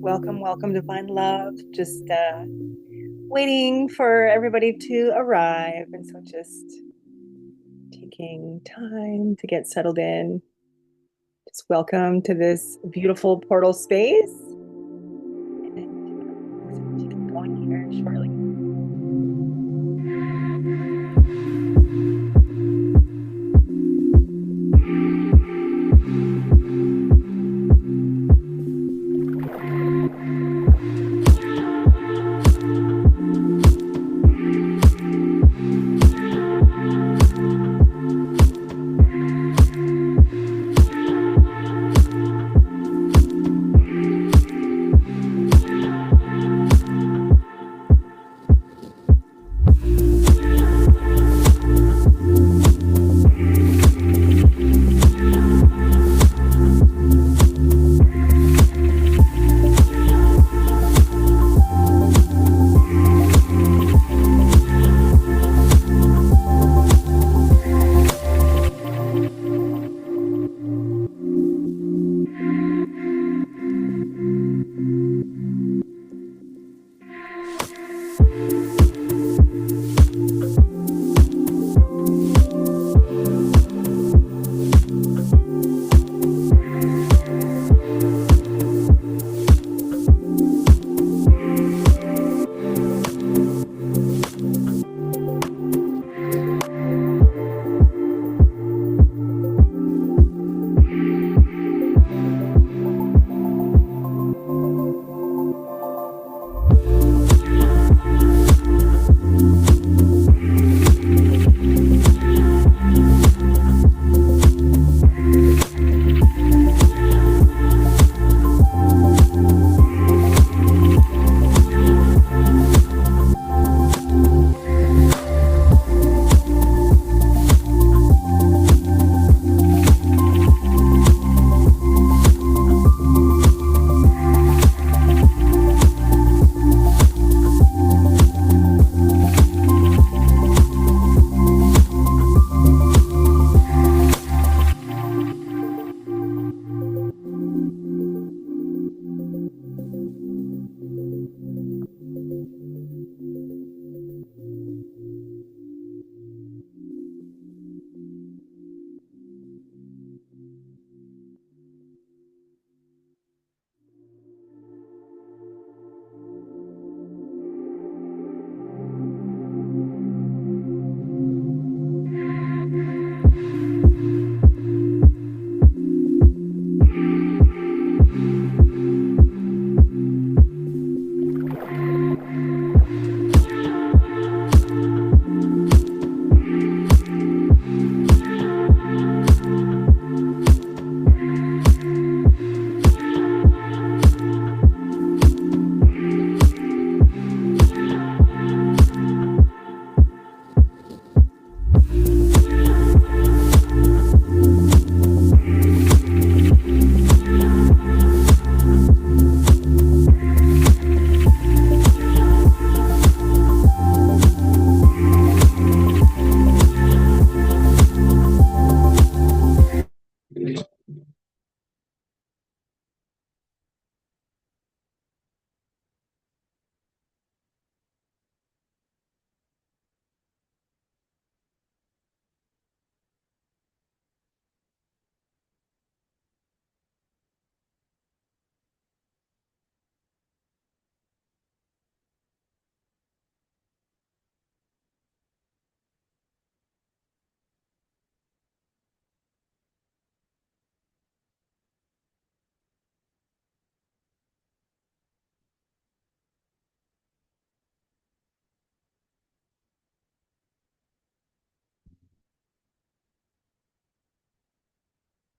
Welcome, welcome, Divine Love. Just waiting for everybody to arrive. And so just taking time to get settled in. Just welcome to this beautiful portal space. And to get going here shortly.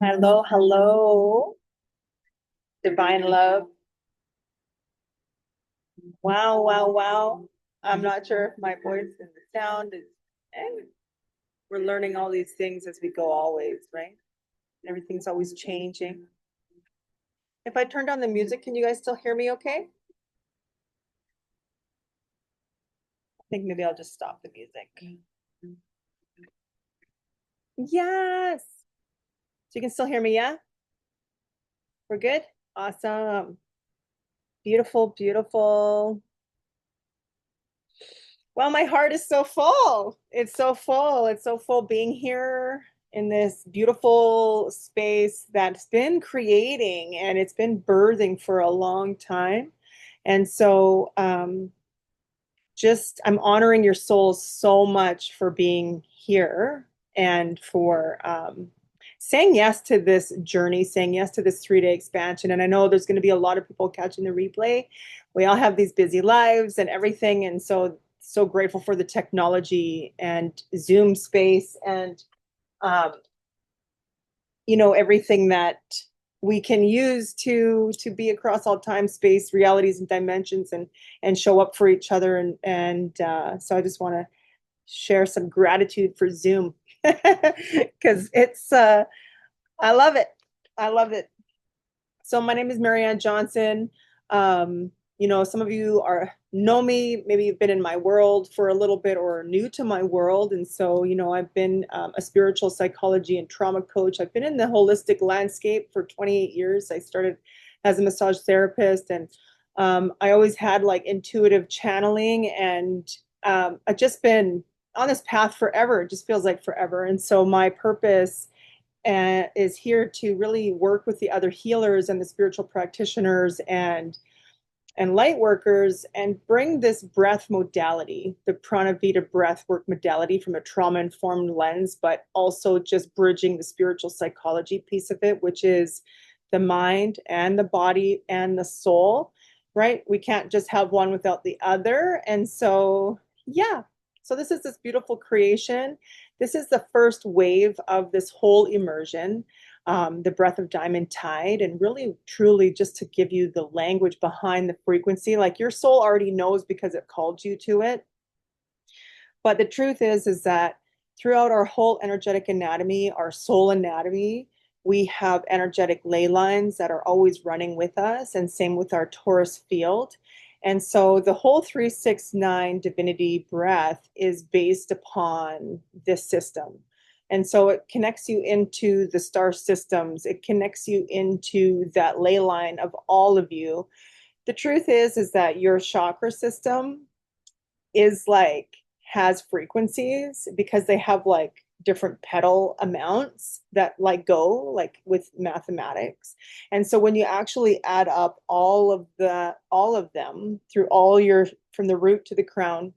Hello, hello, Divine Love. Wow, wow, wow. I'm not sure if my voice and the sound is, and we're learning all these things as we go always, right? Everything's always changing. If I turn down the music, can you guys still hear me okay? I think maybe I'll just stop the music. Yes. So you can still hear me, yeah? We're good? Awesome. Beautiful, beautiful. Well, my heart is so full. It's so full. It's so full being here in this beautiful space that's been creating and it's been birthing for a long time. And so, just I'm honoring your souls so much for being here and for saying yes to this journey, saying yes to this 3 day expansion. And I know there's going to be a lot of people catching the replay. We all have these busy lives and everything. And so grateful for the technology and Zoom space and um, everything that we can use to be across all time, space, realities, and dimensions, and show up for each other. And so I just want to share some gratitude for Zoom because it's I love it. I love it. So my name is Marianne Johnson. Some of you are know me, maybe you've been in my world for a little bit or new to my world. And so, I've been a spiritual psychology and trauma coach. I've been in the holistic landscape for 28 years. I started as a massage therapist, and I always had like intuitive channeling, and I've just been on this path forever. It just feels like forever. And so my purpose is here to really work with the other healers and the spiritual practitioners and light workers and bring this breath modality, the Prana Vida breathwork modality, from a trauma informed lens, but also just bridging the spiritual psychology piece of it, which is the mind and the body and the soul, right? We can't just have one without the other. And so, yeah. So this is this beautiful creation. This is the first wave of this whole immersion, the breath of diamond tide, and really truly just to give you the language behind the frequency. Like your soul already knows because it called you to it. But the truth is that throughout our whole energetic anatomy, our soul anatomy, we have energetic ley lines that are always running with us, and same with our torus field. And so the whole 369 divinity breath is based upon this system. And so it connects you into the star systems. It connects you into that ley line of all of you. The truth is that your chakra system is like has frequencies because they have like different petal amounts that like go like with mathematics. And so when you actually add up all of them through all your from the root to the crown,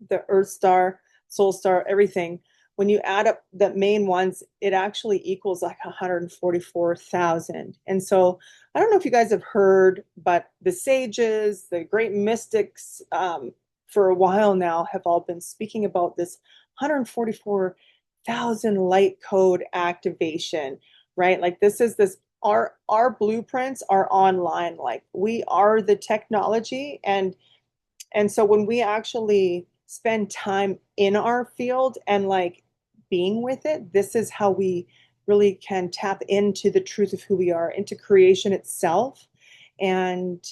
the earth star, soul star, everything, when you add up the main ones, it actually equals like 144,000. And so I don't know if you guys have heard, but the sages, the great mystics, for a while now have all been speaking about this 144,000 light code activation, right? Like this is this our blueprints are online. Like we are the technology, and so when we actually spend time in our field and like being with it, this is how we really can tap into the truth of who we are, into creation itself. And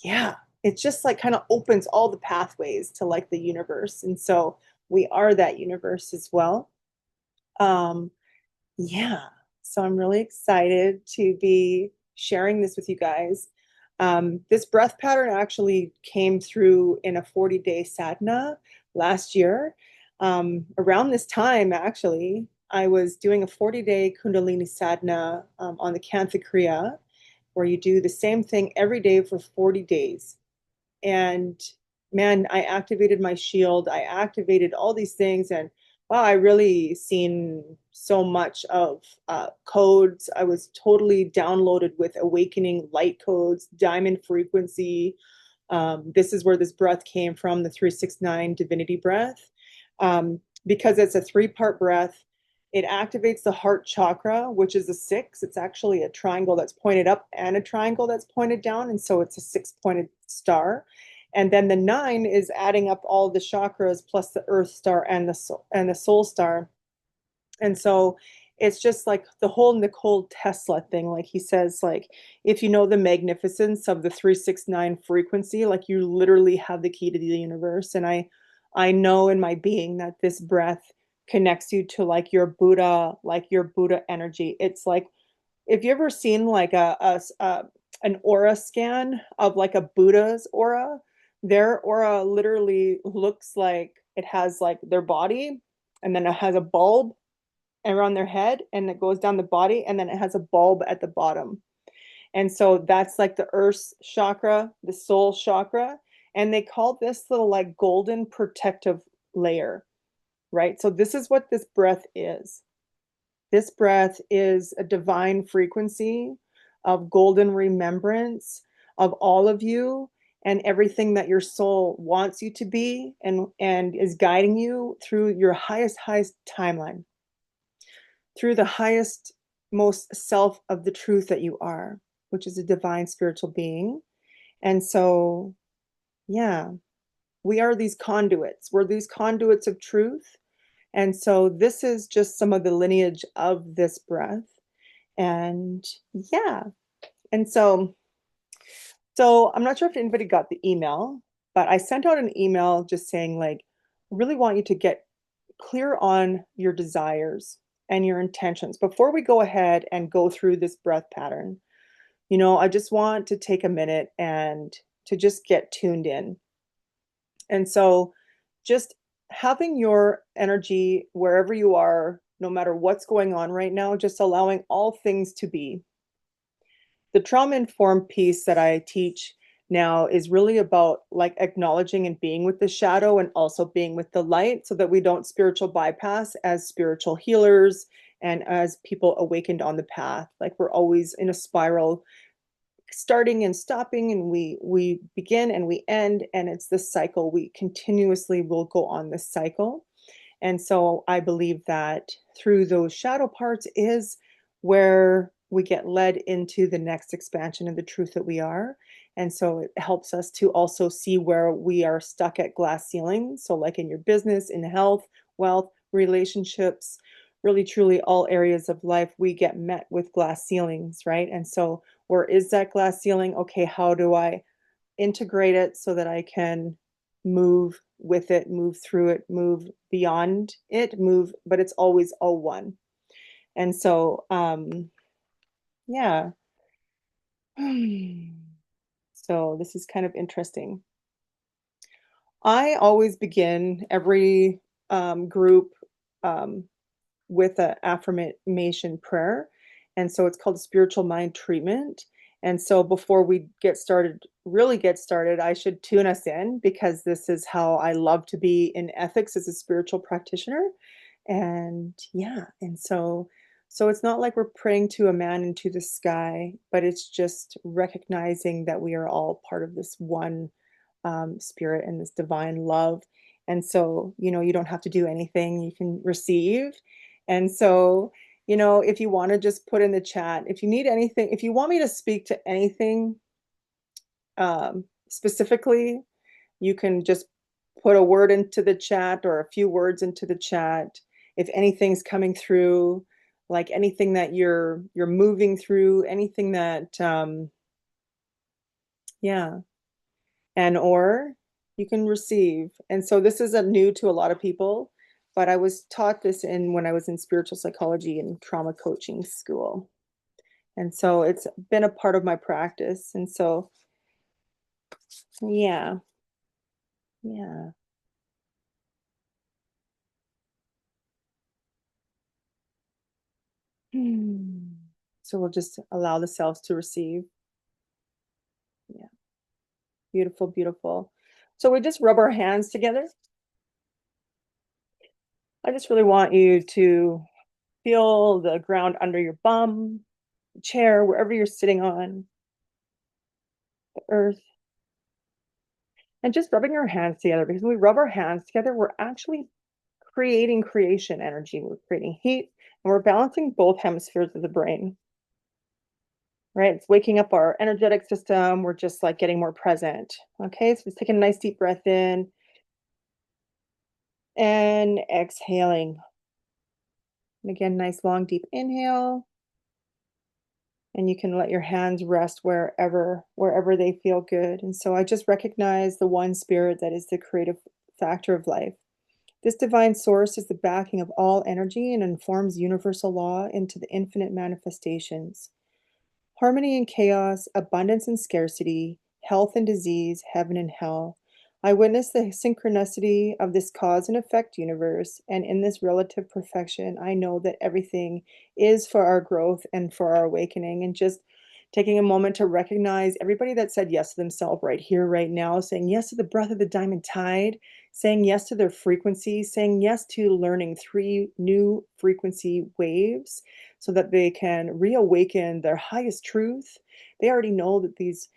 yeah, it just like kind of opens all the pathways to like the universe. And so we are that universe as well. Um, yeah, so I'm really excited to be sharing this with you guys. This breath pattern actually came through in a 40-day sadhana last year. Around this time, actually, I was doing a 40-day Kundalini sadhana on the Kantha Kriya, where you do the same thing every day for 40 days. And man, I activated my shield. I activated all these things, and wow, I really seen so much of codes. I was totally downloaded with awakening light codes, diamond frequency. This is where this breath came from, the 369 divinity breath. Because it's a three-part breath, it activates the heart chakra, which is a six. It's actually a triangle that's pointed up and a triangle that's pointed down. And so it's a six-pointed star. And then the nine is adding up all the chakras plus the earth star and the soul star. And so it's just like the whole Nikola Tesla thing. Like he says, like, if you know the magnificence of the 369 frequency, like you literally have the key to the universe. And I know in my being that this breath connects you to like your Buddha energy. It's like, if you ever seen like an aura scan of like a Buddha's aura. Their aura literally looks like it has like their body, and then it has a bulb around their head, and it goes down the body, and then it has a bulb at the bottom. And so that's like the earth chakra, the soul chakra. And they call this little like golden protective layer, right? So this is what this breath is. This breath is a divine frequency of golden remembrance of all of you and everything that your soul wants you to be, and is guiding you through your highest timeline, through the highest, most self of the truth that you are, which is a divine spiritual being. And so, yeah, we are these conduits. We're these conduits of truth. And so this is just some of the lineage of this breath. And yeah. And so I'm not sure if anybody got the email, but I sent out an email just saying like, I really want you to get clear on your desires and your intentions before we go ahead and go through this breath pattern. I just want to take a minute and to just get tuned in. And so just having your energy wherever you are, no matter what's going on right now, just allowing all things to be. The trauma informed piece that I teach now is really about like acknowledging and being with the shadow and also being with the light, so that we don't spiritual bypass as spiritual healers and as people awakened on the path. Like we're always in a spiral, starting and stopping, and we begin and we end, and it's this cycle. We continuously will go on this cycle. And so I believe that through those shadow parts is where we get led into the next expansion of the truth that we are. And so it helps us to also see where we are stuck at glass ceilings. So like in your business, in health, wealth, relationships, really truly all areas of life, we get met with glass ceilings, right? And so where is that glass ceiling? Okay, how do I integrate it so that I can move with it, move through it, move beyond it, move, but it's always all one. And so, yeah. So this is kind of interesting. I always begin every group um, with an affirmation prayer. And so it's called spiritual mind treatment. And so before we get started, really get started, I should tune us in, because this is how I love to be in ethics as a spiritual practitioner. And yeah, and so it's not like we're praying to a man into the sky, but it's just recognizing that we are all part of this one spirit and this divine love. And so, you don't have to do anything, you can receive. And so, if you want to just put in the chat, if you need anything, if you want me to speak to anything specifically, you can just put a word into the chat or a few words into the chat. If anything's coming through, like anything that you're moving through, anything that yeah, and or you can receive. And so this is a new to a lot of people, but I was taught this in when I was in spiritual psychology and trauma coaching school. And so it's been a part of my practice. And so yeah, yeah. Hmm. So we'll just allow the selves to receive. Yeah, beautiful, beautiful. So we just rub our hands together. I just really want you to feel the ground under your bum, chair, wherever you're sitting on, the earth, and just rubbing our hands together, because when we rub our hands together, we're actually creating creation energy. We're creating heat, and we're balancing both hemispheres of the brain, right? It's waking up our energetic system. We're just like getting more present. Okay, so just taking a nice deep breath in and exhaling. And again, nice long deep inhale. And you can let your hands rest wherever they feel good. And so I just recognize the one spirit that is the creative factor of life. This divine source is the backing of all energy and informs universal law into the infinite manifestations. harmony and chaos, abundance and scarcity, health and disease, heaven and hell. I witness the synchronicity of this cause and effect universe, and in this relative perfection, I know that everything is for our growth and for our awakening. And just taking a moment to recognize everybody that said yes to themselves right here, right now, saying yes to the breath of the diamond tide, saying yes to their frequency, saying yes to learning 3 new frequency waves so that they can reawaken their highest truth. They already know that these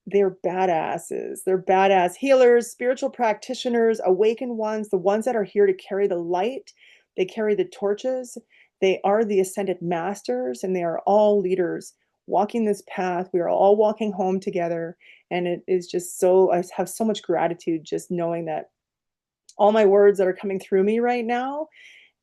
they're badasses. They're badass healers, spiritual practitioners, awakened ones, the ones that are here to carry the light. They carry the torches. They are the ascended masters, and they are all leaders walking this path. We are all walking home together. And it is just so, I have so much gratitude just knowing that all my words that are coming through me right now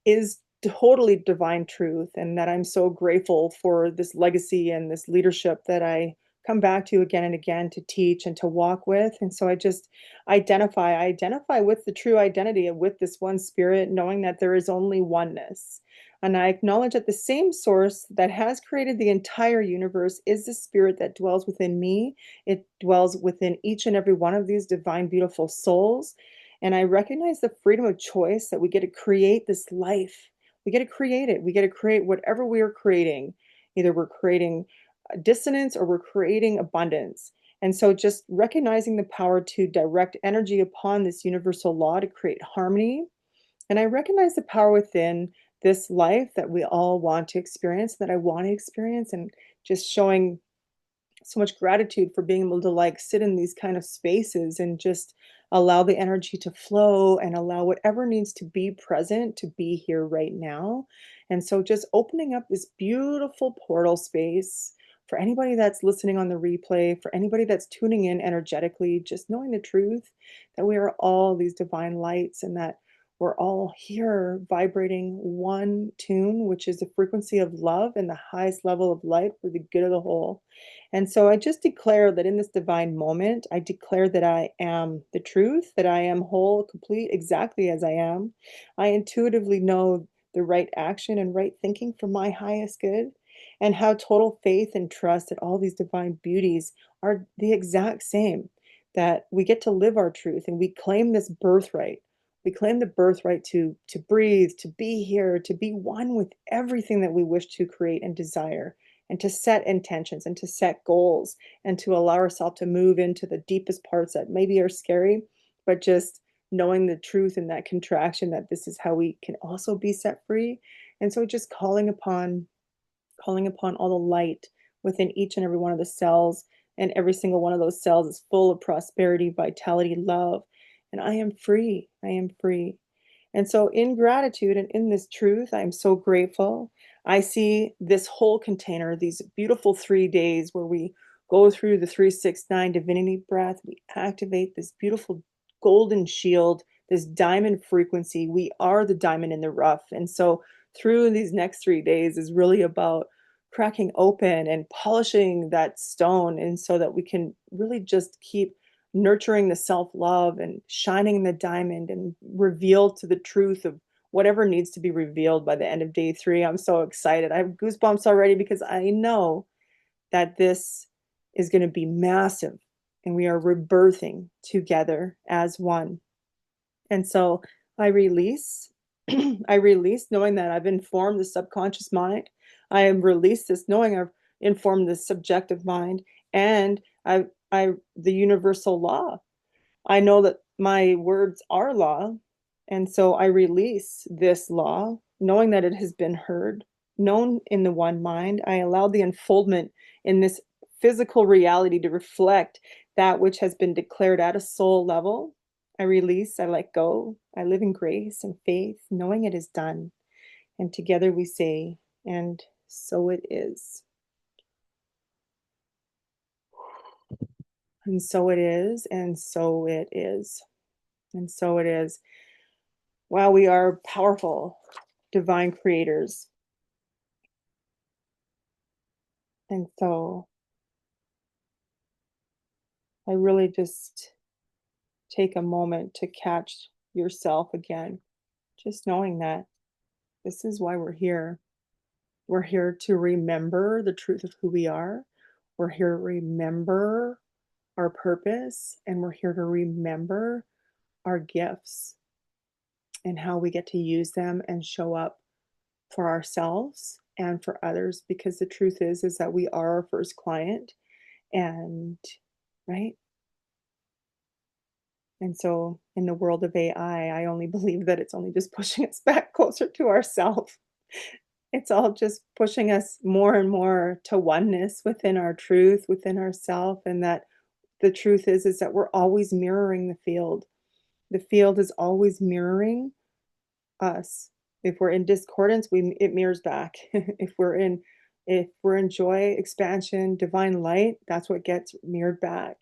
is totally divine truth, and that I'm so grateful for this legacy and this leadership that I come back to again and again to teach and to walk with. And so I just I identify with the true identity of with this one spirit, knowing that there is only oneness. And I acknowledge that the same source that has created the entire universe is the spirit that dwells within me. It dwells within each and every one of these divine, beautiful souls. And I recognize the freedom of choice that we get to create this life. We get to create it. We get to create whatever we are creating. Either we're creating dissonance or we're creating abundance. And so just recognizing the power to direct energy upon this universal law to create harmony. And I recognize the power within this life that we all want to experience, that I want to experience, and just showing so much gratitude for being able to like sit in these kind of spaces and just allow the energy to flow and allow whatever needs to be present to be here right now. And so just opening up this beautiful portal space for anybody that's listening on the replay, for anybody that's tuning in energetically, just knowing the truth that we are all these divine lights, and that we're all here vibrating one tune, which is the frequency of love and the highest level of light for the good of the whole. And so I just declare that in this divine moment, I declare that I am the truth, that I am whole, complete, exactly as I am. I intuitively know the right action and right thinking for my highest good, and have total faith and trust that all these divine beauties are the exact same, that we get to live our truth and we claim this birthright. We claim the birthright to breathe, to be here, to be one with everything that we wish to create and desire, and to set intentions and to set goals and to allow ourselves to move into the deepest parts that maybe are scary, but just knowing the truth in that contraction that this is how we can also be set free. And so just calling upon all the light within each and every one of the cells, and every single one of those cells is full of prosperity, vitality, love, and I am free. I am free. And so, in gratitude and in this truth, I'm so grateful. I see this whole container, these beautiful 3 days where we go through the 369 divinity breath. We activate this beautiful golden shield, this diamond frequency. We are the diamond in the rough. And so, through these next 3 days, is really about cracking open and polishing that stone. And so that we can really just keep nurturing the self-love and shining the diamond and reveal to the truth of whatever needs to be revealed by the end of day 3. I'm so excited. I have goosebumps already because I know that this is going to be massive, and we are rebirthing together as one. And so I release, I release knowing that I've informed the subconscious mind. I have released this knowing I've informed the subjective mind, and the universal law. I know that my words are law, and so I release this law, knowing that it has been heard, known in the one mind. I allow the unfoldment in this physical reality to reflect that which has been declared at a soul level. I release, I let go, I live in grace and faith, knowing it is done. And together we say, and so it is. And so it is, and so it is, and so it is. Wow, we are powerful, divine creators. And so I really just take a moment to catch yourself again, just knowing that this is why we're here. We're here to remember the truth of who we are. We're here to remember our purpose, and we're here to remember our gifts and how we get to use them and show up for ourselves and for others, because the truth is that we are our first client. And right. And so in the world of AI, I only believe that it's only just pushing us back closer to ourselves. It's all just pushing us more and more to oneness within our truth, within ourself. And that the truth is that we're always mirroring the field. The field is always mirroring us. If we're in discordance, it mirrors back. If we're in joy, expansion, divine light, that's what gets mirrored back.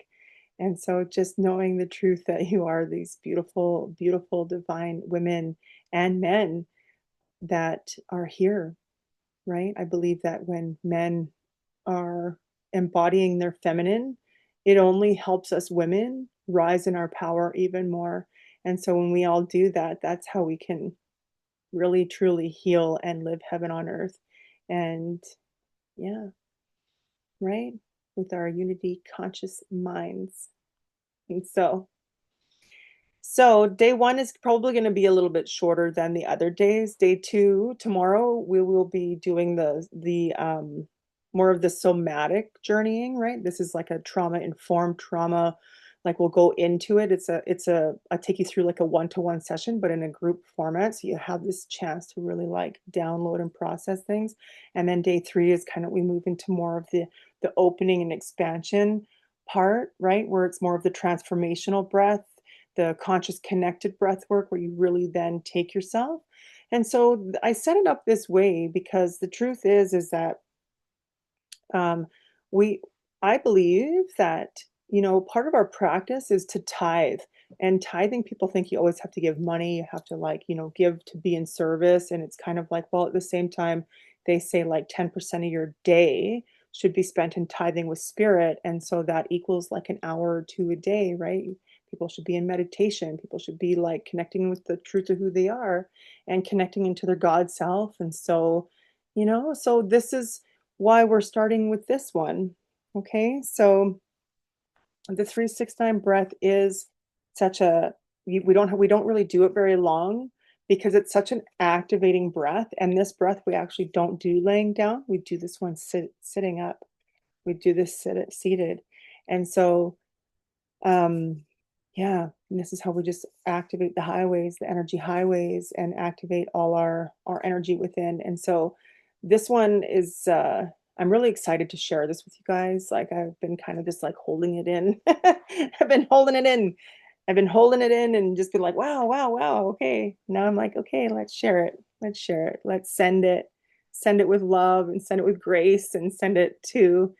And so just knowing the truth that you are these beautiful, beautiful divine women and men that are here, right? I believe that when men are embodying their feminine, it only helps us women rise in our power even more. And so when we all do that, that's how we can really truly heal and live heaven on earth. And yeah, right? With our unity conscious minds. And so day one is probably going to be a little bit shorter than the other days. Day two, tomorrow, we will be doing the more of the somatic journeying, right? This is like a trauma informed trauma. Like we'll go into it. I take you through like a one-to-one session, but in a group format. So you have this chance to really like download and process things. And then day three is kind of we move into more of the opening and expansion part, right? Where it's more of the transformational breath, the conscious connected breath work where you really then take yourself. And so I set it up this way because the truth is that um, we I believe that part of our practice is to tithe. And tithing, people think you always have to give money, you have to like give to be in service. And it's kind of like, well, at the same time they say like 10% of your day should be spent in tithing with spirit, and so that equals like an hour or two a day, right? People should be in meditation, people should be like connecting with the truth of who they are and connecting into their God self. And so this is why we're starting with this one. Okay, so the 369 breath is such a we don't really do it very long because it's such an activating breath. And this breath we actually don't do laying down. We do this one sitting up. We do this seated. And so um, yeah, and this is how we just activate the highways, the energy highways, and activate all our energy within. And so this one is I'm really excited to share this with you guys. Like I've been kind of just like holding it in. I've been holding it in. I've been holding it in and just been like, wow, wow, wow. Okay. Now I'm like, okay, let's share it. Let's share it. Let's send it. Send it with love and send it with grace and send it to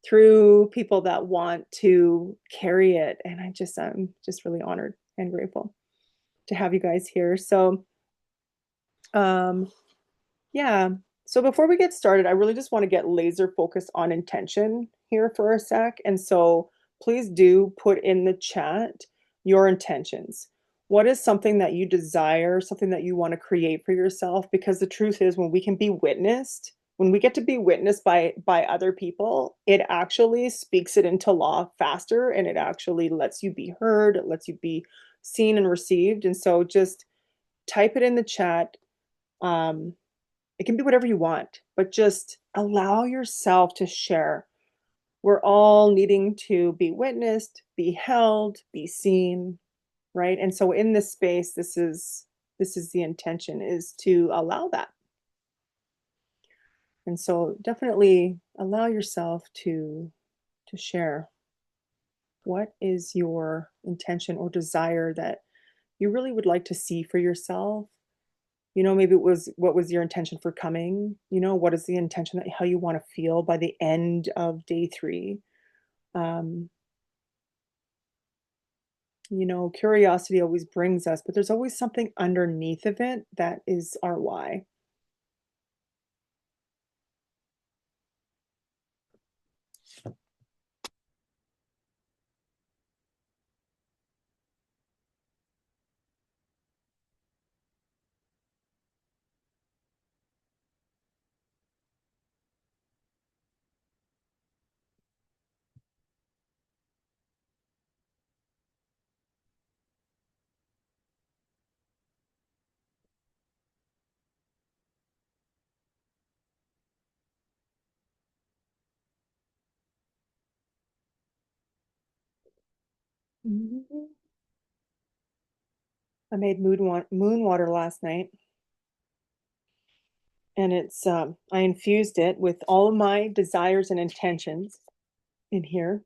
through people that want to carry it. And I'm just really honored and grateful to have you guys here. So, um, yeah. So before we get started, I really just want to get laser focused on intention here for a sec. And so please do put in the chat your intentions. What is something that you desire, something that you want to create for yourself? Because the truth is, when we can be witnessed, when we get to be witnessed by other people, it actually speaks it into law faster, and it actually lets you be heard, it lets you be seen and received. And so just type it in the chat. Um, it can be whatever you want, but just allow yourself to share. We're all needing to be witnessed, be held, be seen, right? And so in this space, this is the intention, is to allow that. And so definitely allow yourself to share. What is your intention or desire that you really would like to see for yourself? Maybe it was, what was your intention for coming? What is the intention that how you want to feel by the end of day three? Um, Curiosity always brings us, but there's always something underneath of it that is our why. Mhm. I made moon water last night, and it's I infused it with all of my desires and intentions in here,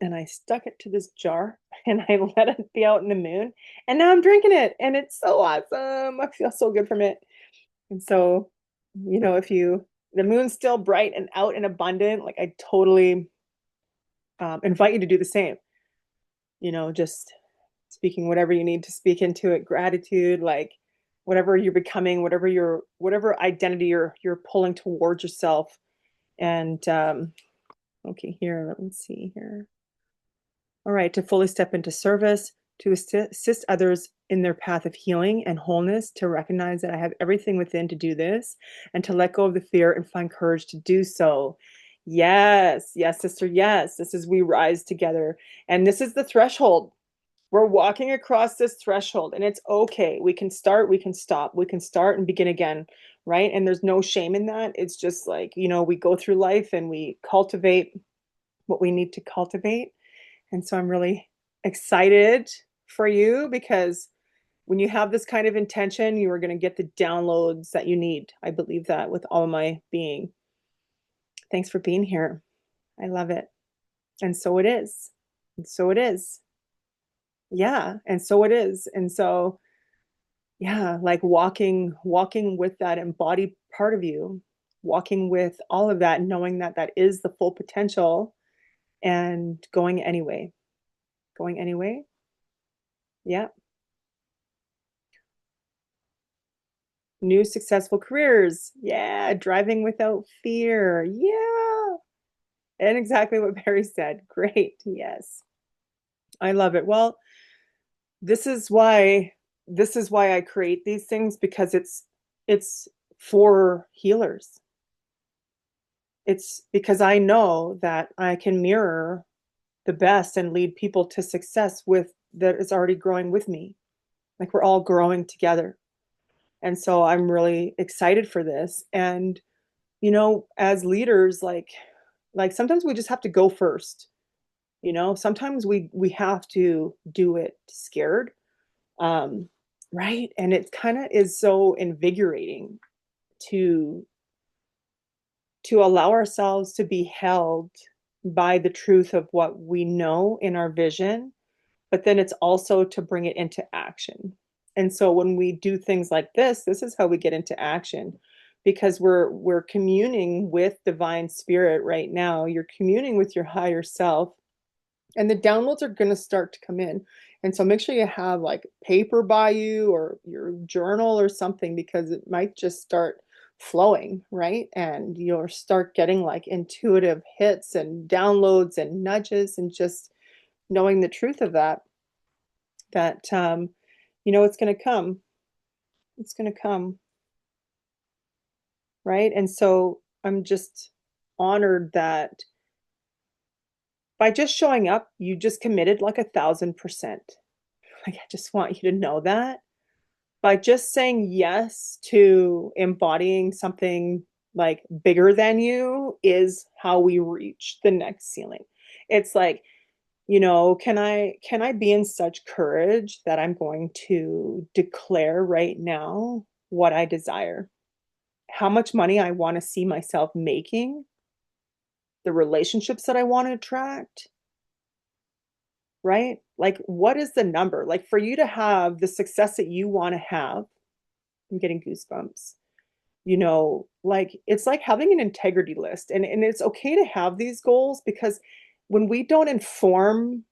and I stuck it to this jar and I let it be out in the moon, and now I'm drinking it, and it's so awesome. I feel so good from it. And so, if the moon's still bright and out and abundant, like I totally invite you to do the same. Just speaking whatever you need to speak into it, gratitude, like whatever you're becoming, whatever identity you're pulling towards yourself. And okay, here, let me see here. All right, to fully step into service, to assist others in their path of healing and wholeness, to recognize that I have everything within to do this, and to let go of the fear and find courage to do so. Yes, yes, sister, yes. This is we rise together. And this is the threshold. We're walking across this threshold, and it's okay. We can start, we can stop, we can start and begin again, right? And there's no shame in that. It's just like, we go through life and we cultivate what we need to cultivate. And so I'm really excited for you because when you have this kind of intention, you are going to get the downloads that you need. I believe that with all my being. Thanks for being here. I love it. And so it is. And so it is. Yeah. And so it is. And so, yeah, like walking with that embodied part of you, walking with all of that, knowing that that is the full potential and going anyway. Going anyway. Yeah. New successful careers. Yeah, driving without fear. Yeah. And exactly what Barry said. Great. Yes. I love it. Well, this is why I create these things because it's for healers. It's because I know that I can mirror the best and lead people to success with that is already growing with me. Like we're all growing together. And so I'm really excited for this. And as leaders, like sometimes we just have to go first. Sometimes we have to do it scared. Um, right. And it kind of is so invigorating to allow ourselves to be held by the truth of what we know in our vision, but then it's also to bring it into action. And so when we do things like this is how we get into action because we're communing with divine spirit right now. You're communing with your higher self and the downloads are going to start to come in. And so make sure you have like paper by you or your journal or something because it might just start flowing, right? And you'll start getting like intuitive hits and downloads and nudges and just knowing the truth of that it's going to come. It's going to come, right? And so I'm just honored that by just showing up, you just committed like 1,000%. Like, I just want you to know that by just saying yes to embodying something like bigger than you is how we reach the next ceiling. It's like, can I be in such courage that I'm going to declare right now what I desire, how much money I want to see myself making, the relationships that I want to attract, right? Like, what is the number? Like, for you to have the success that you want to have, I'm getting goosebumps. Like it's like having an integrity list. And it's okay to have these goals because when we don't inform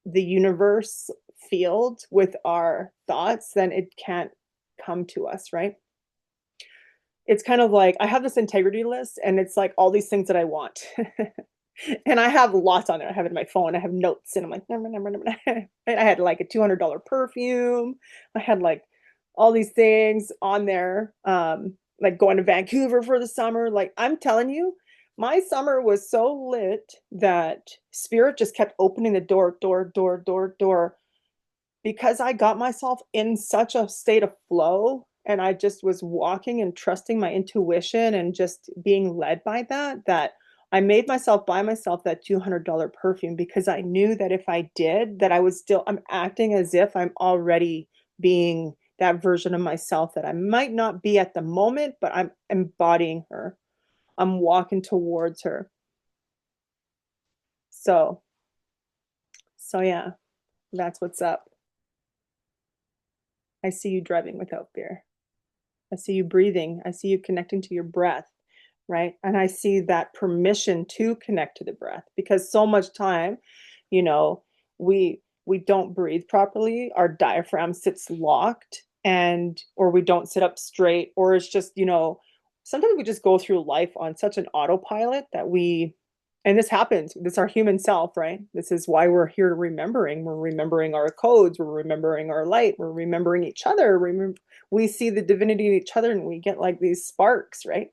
the universe field with our thoughts, then it can't come to us, right? It's kind of like I have this integrity list and it's like all these things that I want. And I have lots on there. I have it in my phone. I have notes and I'm like, number, number, number. And I had like a $200 perfume. I had like all these things on there. Like going to Vancouver for the summer. Like I'm telling you, my summer was so lit that spirit just kept opening the door, because I got myself in such a state of flow and I just was walking and trusting my intuition and just being led by that I made myself buy myself that $200 perfume because I knew that if I did, that I'm acting as if I'm already being that version of myself that I might not be at the moment, but I'm embodying her. I'm walking towards her. So, so yeah, that's what's up. I see you driving without fear. I see you breathing. I see you connecting to your breath, right? And I see that permission to connect to the breath because so much time, you know, we don't breathe properly. Our diaphragm sits locked and or we don't sit up straight or it's just, sometimes we just go through life on such an autopilot that and this happens. This is our human self, right? This is why we're here remembering. We're remembering our codes. We're remembering our light. We're remembering each other. We see the divinity in each other and we get like these sparks, right?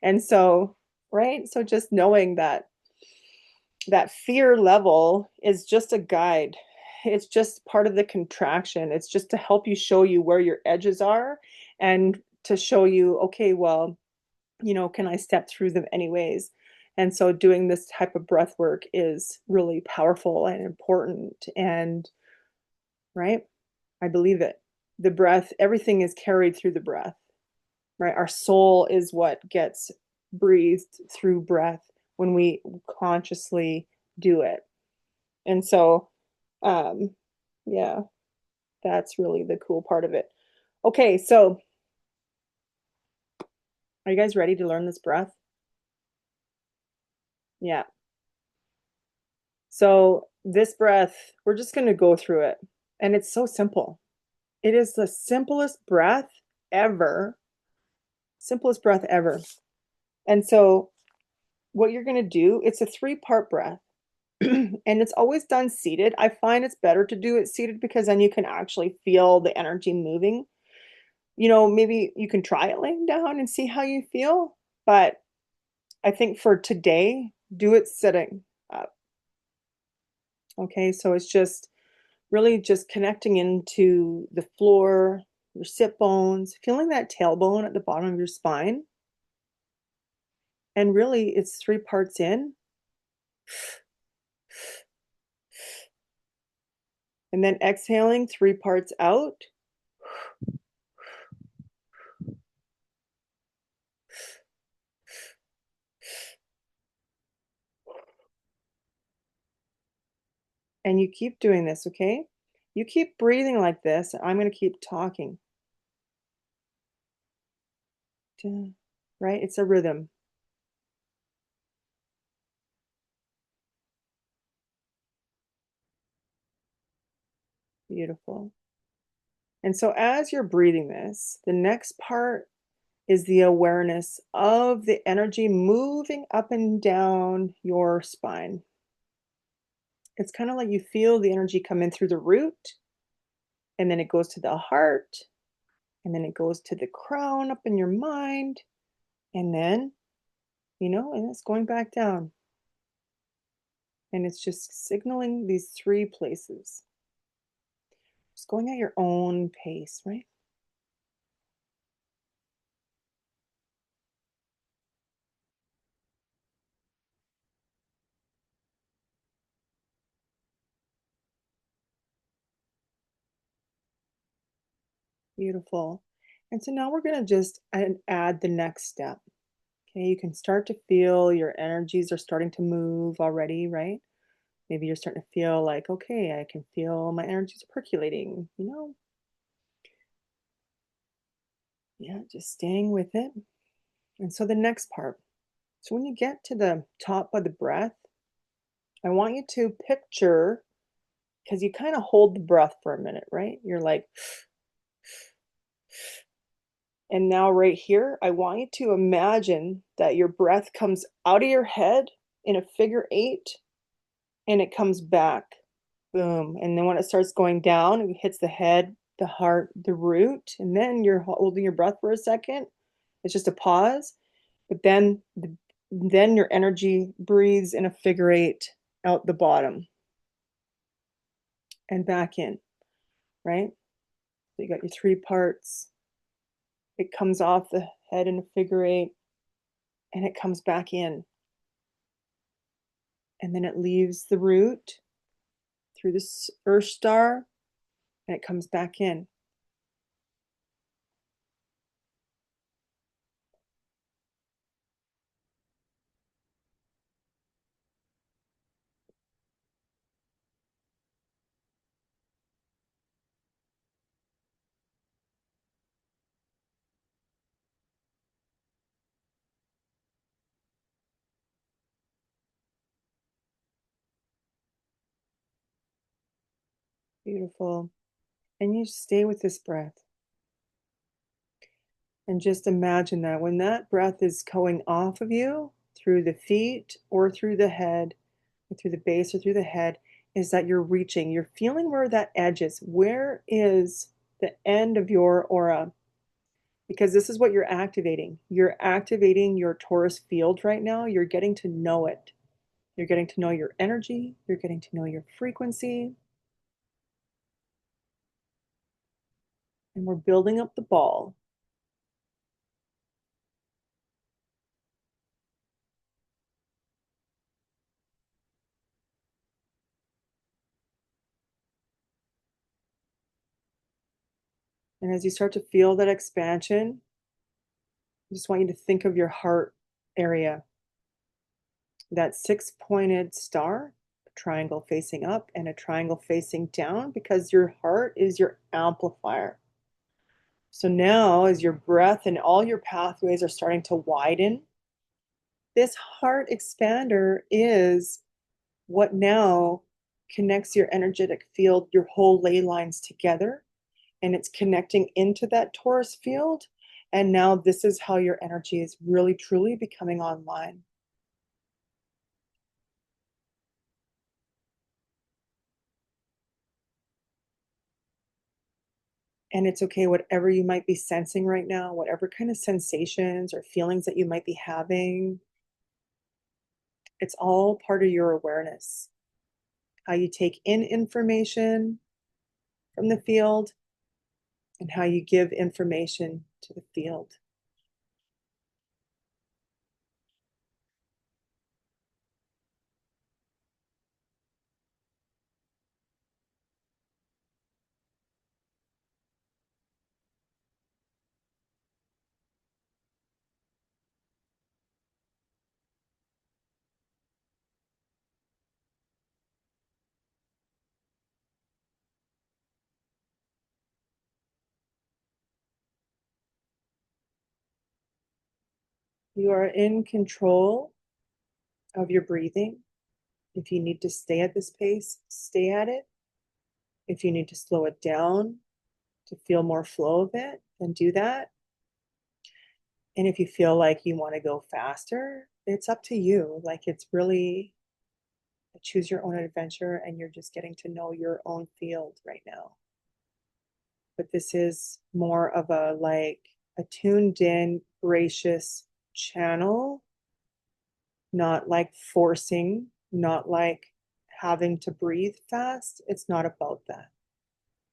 And so, right? So just knowing that that fear level is just a guide. It's just part of the contraction. It's just to help you show you where your edges are and to show you, okay, well, can I step through them anyways? And so doing this type of breath work is really powerful and important. And right, I believe it. The breath, everything is carried through the breath, right? Our soul is what gets breathed through breath when we consciously do it. And so, um, yeah, that's really the cool part of it. Okay, so are you guys ready to learn this breath? Yeah. So this breath, we're just going to go through it. And it's so simple. It is the simplest breath ever. Simplest breath ever. And so what you're going to do, it's a 3-part breath. And it's always done seated. I find it's better to do it seated because then you can actually feel the energy moving. Maybe you can try it laying down and see how you feel. But I think for today, do it sitting up. Okay, so it's just really just connecting into the floor, your sit bones, feeling that tailbone at the bottom of your spine. And really, it's 3 parts in. And then exhaling 3 parts out. And you keep doing this, okay? You keep breathing like this. And I'm going to keep talking. Right? It's a rhythm. Beautiful. And so as you're breathing this, the next part is the awareness of the energy moving up and down your spine. It's kind of like you feel the energy come in through the root, and then it goes to the heart, and then it goes to the crown up in your mind, and then, and it's going back down. And it's just signaling these 3 places. Just going at your own pace, right? Beautiful. And so now we're going to just add the next step. Okay, you can start to feel your energies are starting to move already, right? Maybe you're starting to feel like, okay, I can feel my energies percolating, Yeah, just staying with it. And so the next part. So when you get to the top of the breath, I want you to picture, because you kind of hold the breath for a minute, right? You're like, and now right here, I want you to imagine that your breath comes out of your head in a figure 8 and it comes back. Boom. And then when it starts going down, it hits the head, the heart, the root, and then you're holding your breath for a second. It's just a pause. But then your energy breathes in a figure 8 out the bottom and back in, right? So you got your 3 parts. It comes off the head in a figure 8 and it comes back in. And then it leaves the root through the earth star and it comes back in. Beautiful. And you stay with this breath. And just imagine that when that breath is going off of you through the feet or through the head, or through the base or through the head, is that you're reaching, you're feeling where that edge is. Where is the end of your aura? Because this is what you're activating. You're activating your Taurus field right now. You're getting to know it. You're getting to know your energy. You're getting to know your frequency. And we're building up the ball. And as you start to feel that expansion, I just want you to think of your heart area, that six-pointed star, a triangle facing up and a triangle facing down, because your heart is your amplifier. So now as your breath and all your pathways are starting to widen, this heart expander is what now connects your energetic field, your whole ley lines together, and it's connecting into that Taurus field. And now this is how your energy is really, truly becoming online. And it's okay, whatever you might be sensing right now, whatever kind of sensations or feelings that you might be having, it's all part of your awareness. How you take in information from the field and how you give information to the field. You are in control of your breathing. If you need to stay at this pace, stay at it. If you need to slow it down to feel more flow of it, then do that. And if you feel like you want to go faster, it's up to you. Like it's really choose your own adventure and you're just getting to know your own field right now. But this is more of a like a tuned in, gracious channel, not like forcing, not like having to breathe fast. It's not about that.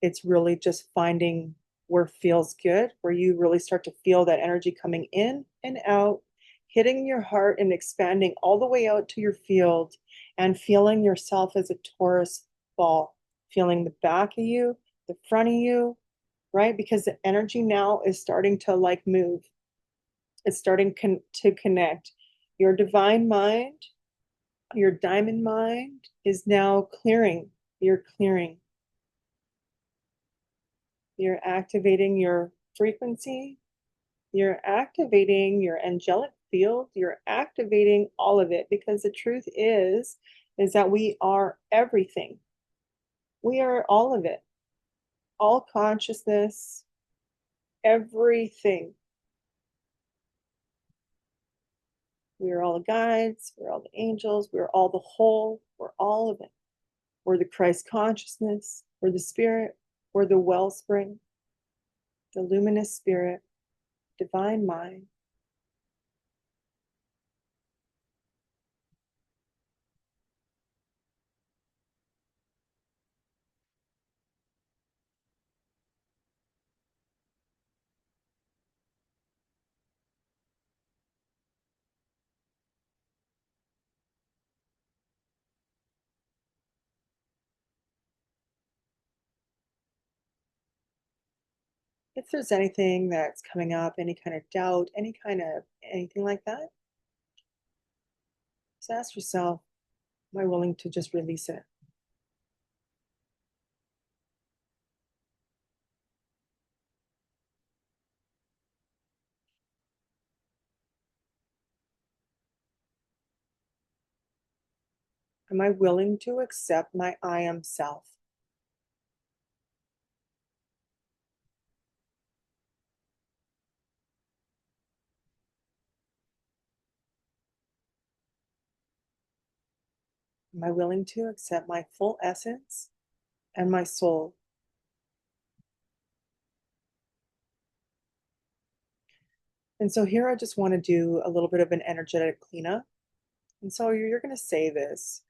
It's really just finding where feels good, where you really start to feel that energy coming in and out, hitting your heart and expanding all the way out to your field and feeling yourself as a Taurus ball, feeling the back of you, the front of you, right? Because the energy now is starting to like move. It's starting to connect. Your divine mind, your diamond mind is now clearing. You're clearing. You're activating your frequency. You're activating your angelic field. You're activating all of it because the truth is that we are everything. We are all of it, all consciousness, everything. We are all the guides. We're all the angels. We're all the whole. We're all of it. We're the Christ consciousness. We're the spirit. We're the wellspring, the luminous spirit, divine mind. If there's anything that's coming up, any kind of doubt, anything like that, just ask yourself, am I willing to just release it? Am I willing to accept my I am self? Am I willing to accept my full essence and my soul? And so here I just want to do a little bit of an energetic cleanup. And so you're going to say this.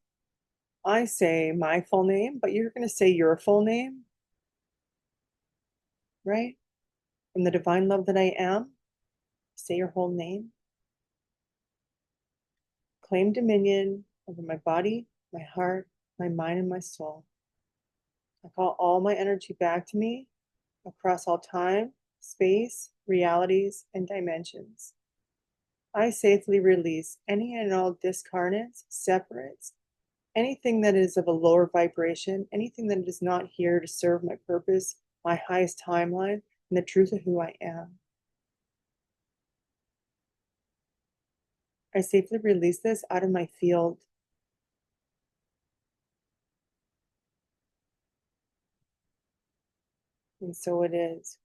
I say my full name, but you're going to say your full name, right? From the divine love that I am, say your whole name. Claim dominion over my body, my heart, my mind, and my soul. I call all my energy back to me across all time, space, realities, and dimensions. I safely release any and all discarnates, separates, anything that is of a lower vibration, anything that is not here to serve my purpose, my highest timeline, and the truth of who I am. I safely release this out of my field. And so it is.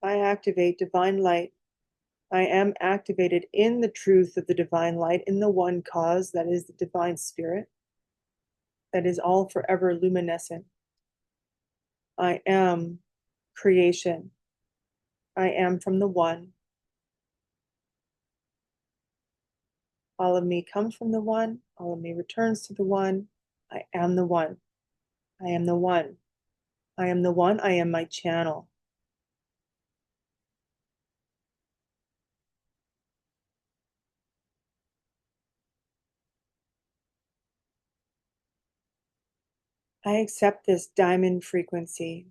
I activate divine light. I am activated in the truth of the divine light, in the one cause that is the divine spirit, that is all forever luminescent. I am creation. I am from the one. All of me comes from the one. All of me returns to the one. I am the one. I am the one. I am the one. I am my channel. I accept this diamond frequency.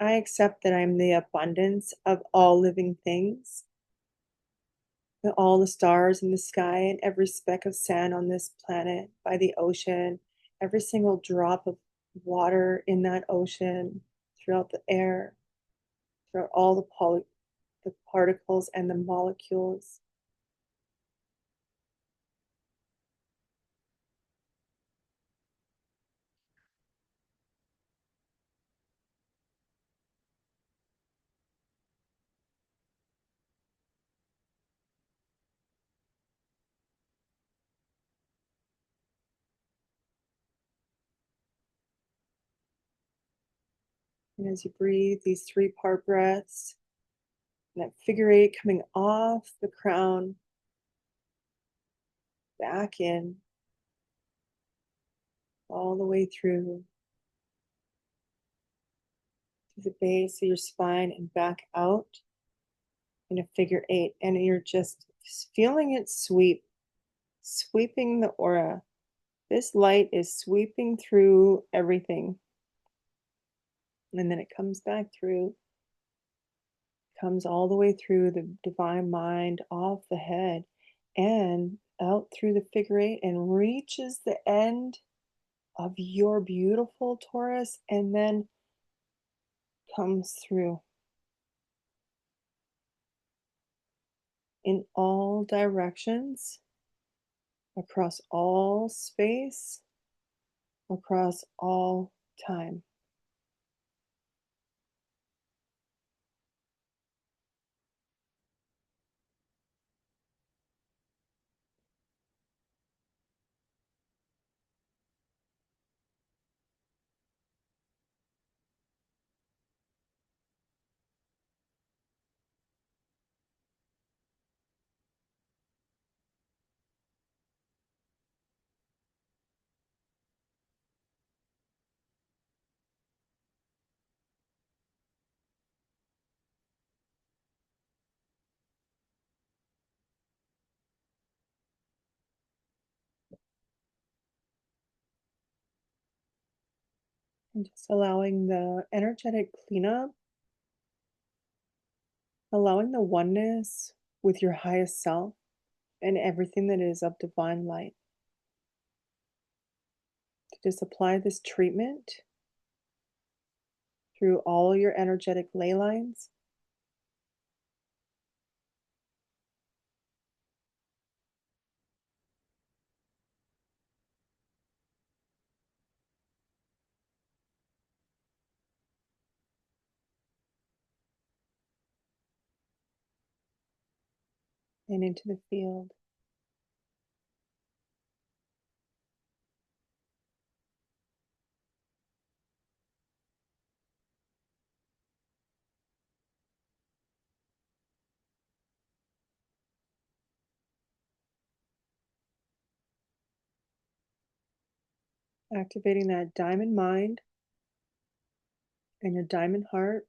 I accept that I'm the abundance of all living things, that all the stars in the sky and every speck of sand on this planet, by the ocean, every single drop of water in that ocean, throughout the air, throughout all the particles and the molecules. And as you breathe these 3-part breaths, and that figure 8 coming off the crown, back in, all the way through to the base of your spine and back out in a figure 8. And you're just feeling it sweeping the aura. This light is sweeping through everything. And then it comes back through, comes all the way through the divine mind, off the head, and out through the figure 8, and reaches the end of your beautiful Taurus, and then comes through in all directions, across all space, across all time. And just allowing the energetic cleanup, allowing the oneness with your highest self and everything that is of divine light. To just apply this treatment through all your energetic ley lines. And into the field. Activating that diamond mind and your diamond heart,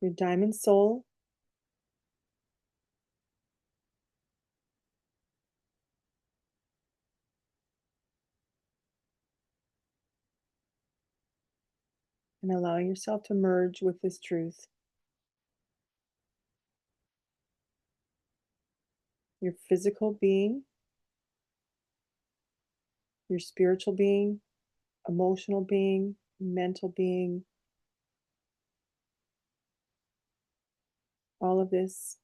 your diamond soul, and allowing yourself to merge with this truth. Your physical being, your spiritual being, emotional being, mental being, all of this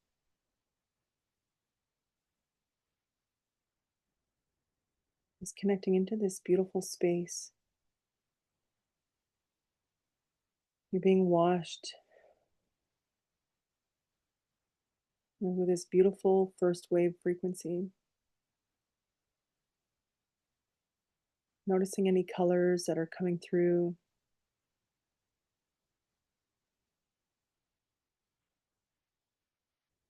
is connecting into this beautiful space. You're being washed with this beautiful first wave frequency. Noticing any colors that are coming through.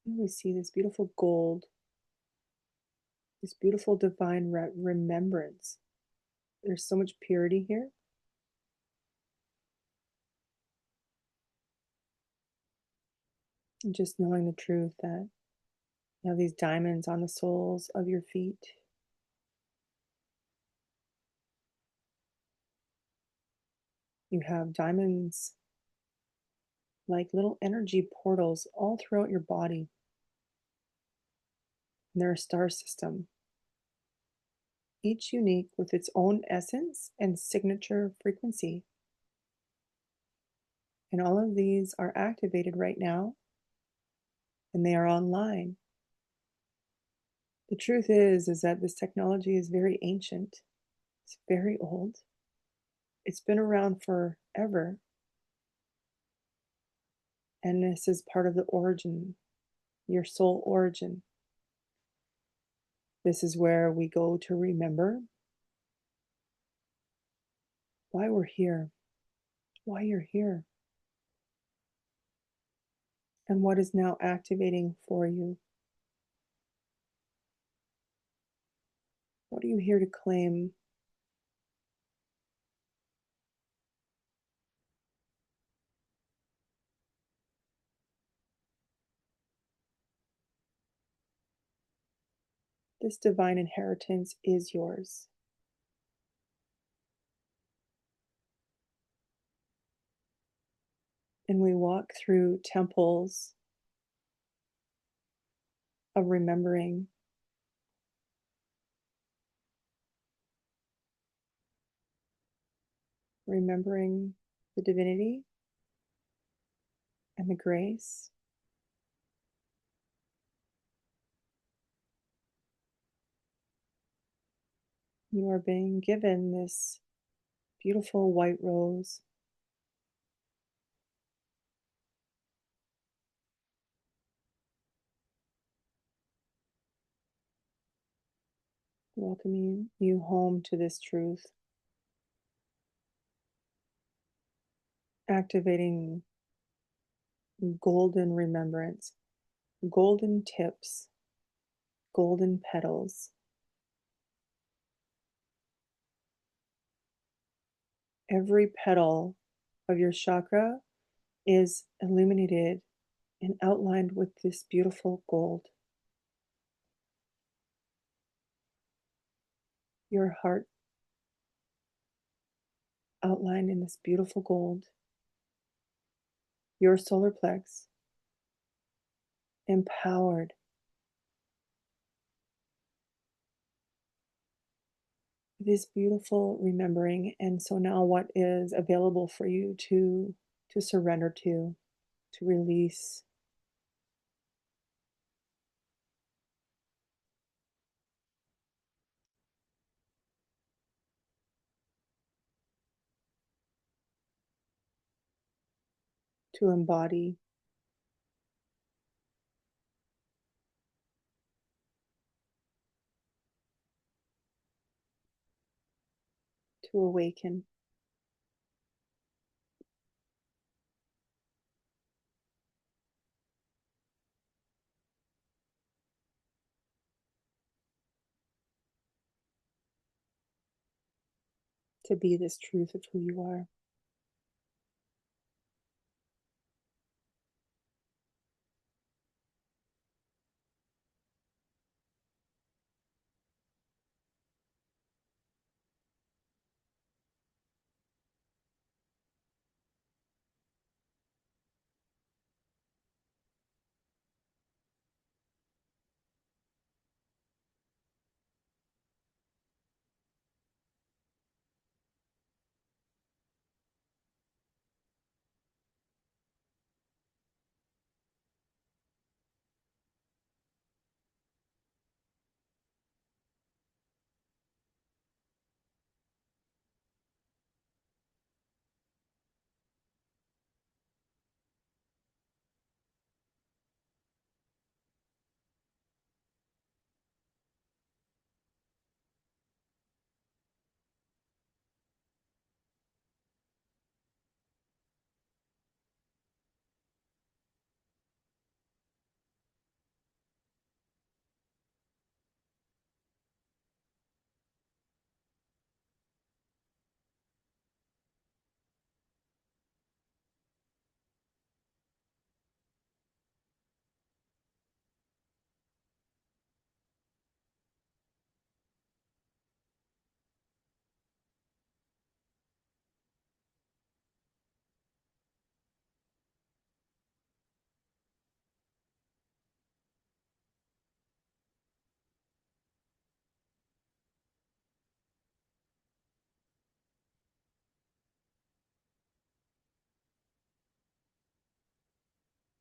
And we see this beautiful gold, this beautiful divine remembrance. There's so much purity here. And just knowing the truth that you have these diamonds on the soles of your feet. You have diamonds like little energy portals all throughout your body. And they're a star system, each unique with its own essence and signature frequency. And all of these are activated right now, and they are online. The truth is that this technology is very ancient. It's very old. It's been around forever. And this is part of the origin, your soul origin. This is where we go to remember why we're here, why you're here, and what is now activating for you. What are you here to claim? This divine inheritance is yours. And we walk through temples of remembering, remembering the divinity and the grace. You are being given this beautiful white rose. Welcoming you home to this truth. Activating golden remembrance, golden tips, golden petals. Every petal of your chakra is illuminated and outlined with this beautiful gold. Your heart outlined in this beautiful gold, your solar plex, empowered. This beautiful remembering. And so now what is available for you to surrender to release, to embody, to awaken. To be this truth of who you are.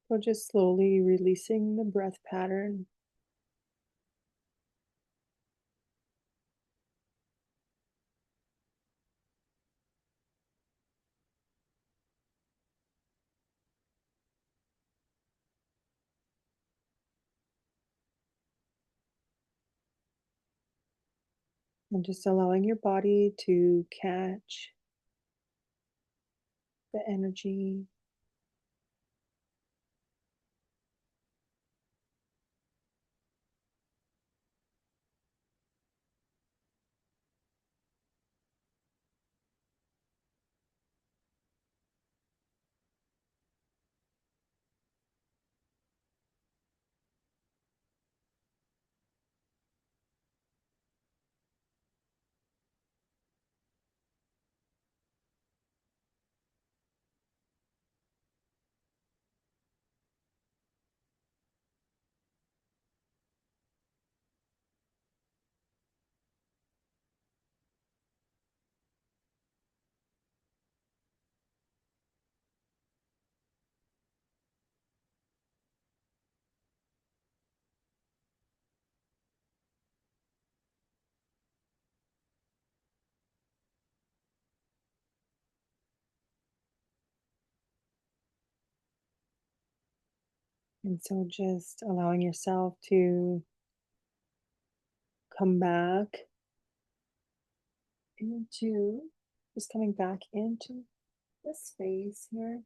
So just slowly releasing the breath pattern, and just allowing your body to catch the energy, and so just allowing yourself to come back into, just coming back into the space here.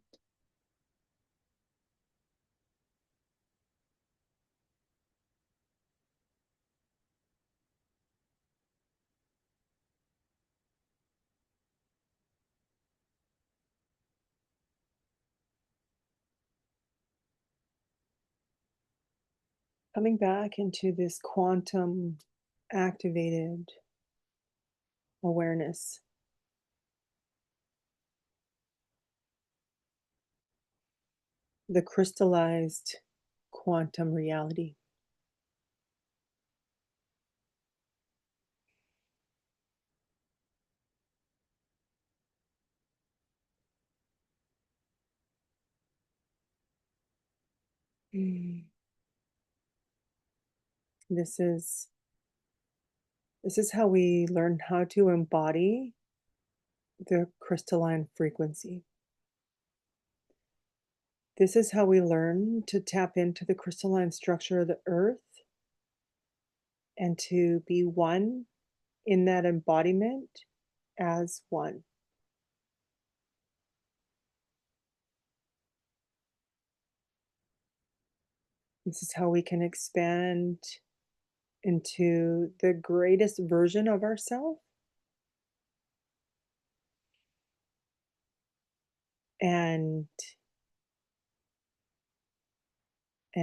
Coming back into this quantum activated awareness. the crystallized quantum reality. Mm. This is this is how we learn how to embody the crystalline frequency. This is how we learn to tap into the crystalline structure of the earth and to be one in that embodiment as one. This is how we can expand into the greatest version of ourselves and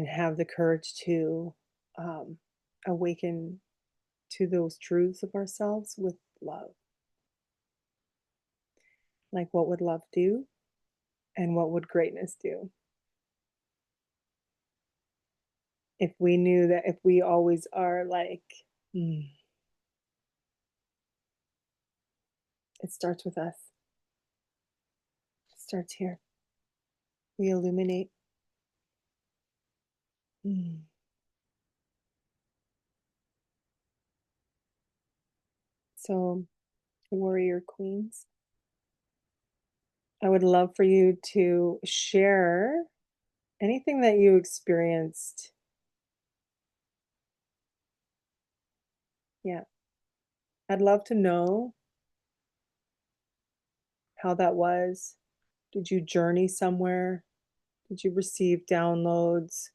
have the courage to um, awaken to those truths of ourselves with love. Like, what would love do? And what would greatness do? If we knew that if we always are like, mm, it starts with us, it starts here. We illuminate. Mm. So, warrior queens, I would love for you to share anything that you experienced. Yeah, I'd love to know how that was. Did you journey somewhere? Did you receive downloads?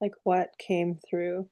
Like, what came through?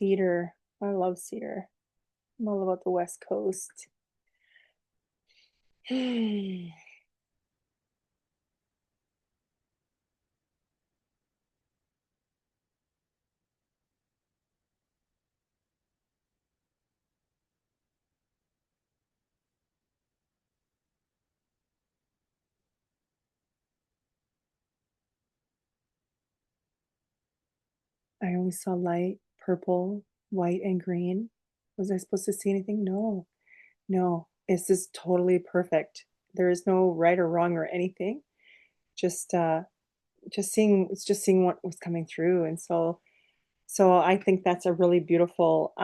Cedar. I love cedar. I'm all about the West Coast. I only saw light, purple, white, and green. Was I supposed to see anything? No, no. This is totally perfect. There is no right or wrong or anything. Just just seeing what was coming through. And so I think that's a really beautiful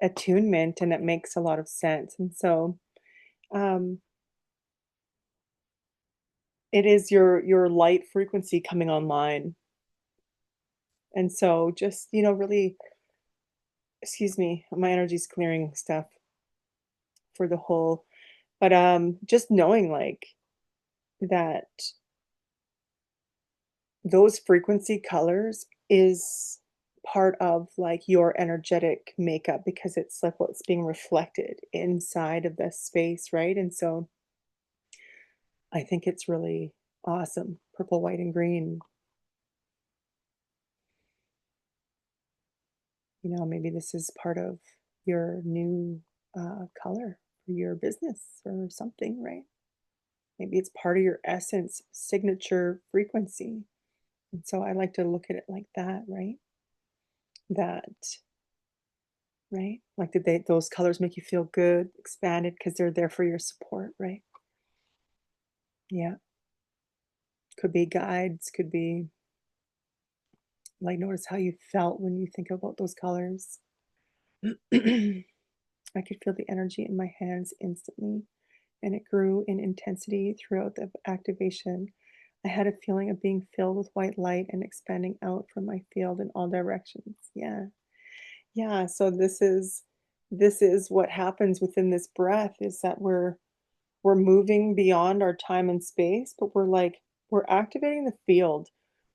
attunement, and it makes a lot of sense. And so um it is your light frequency coming online. And so just, really, excuse me, my energy's clearing stuff for the whole, but just knowing like that those frequency colors is part of like your energetic makeup because it's like what's being reflected inside of the space, right? And so I think it's really awesome. Purple, white, and green. Maybe this is part of your new color for your business or something, right? Maybe it's part of your essence, signature frequency. And so I like to look at it like that, right? That, right? Like, did those colors make you feel good, expanded, because they're there for your support, right? Yeah. Could be guides, could be like, notice how you felt when you think about those colors. I could feel the energy in my hands instantly, and it grew in intensity throughout the activation. I had a feeling of being filled with white light and expanding out from my field in all directions. Yeah. Yeah, so this is what happens within this breath is that we're moving beyond our time and space, but we're activating the field.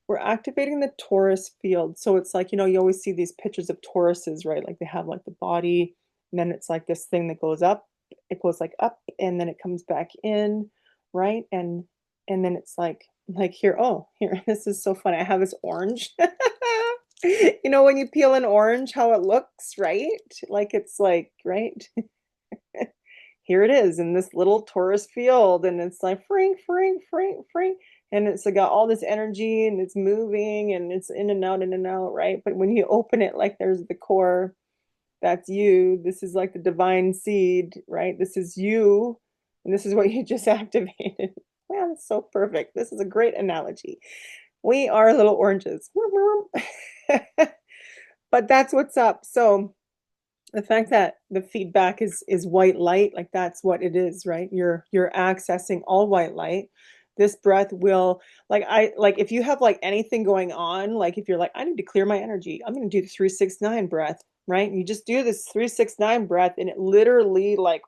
We're activating the torus field. So it's like, you always see these pictures of toruses, right? Like they have like the body, and then it's like this thing that goes up. It goes like up and then it comes back in, right? And then it's like here, oh, here, this is so funny. I have this orange. When you peel an orange, how it looks, right? Like it's like, right? Here it is in this little torus field, and it's like frink, frink, frink, frink, and it's got all this energy, and it's moving, and it's in and out, right? But when you open it, like there's the core, that's you. This is like the divine seed, right? This is you, and this is what you just activated. Man, that's so perfect. This is a great analogy. We are little oranges. But that's what's up. So the fact that the feedback is white light, like that's what it is, right? You're accessing all white light. This breath will like if you have like anything going on, like if you're like, I need to clear my energy, I'm gonna do the 369 breath, right? You just do this 369 breath, and it literally like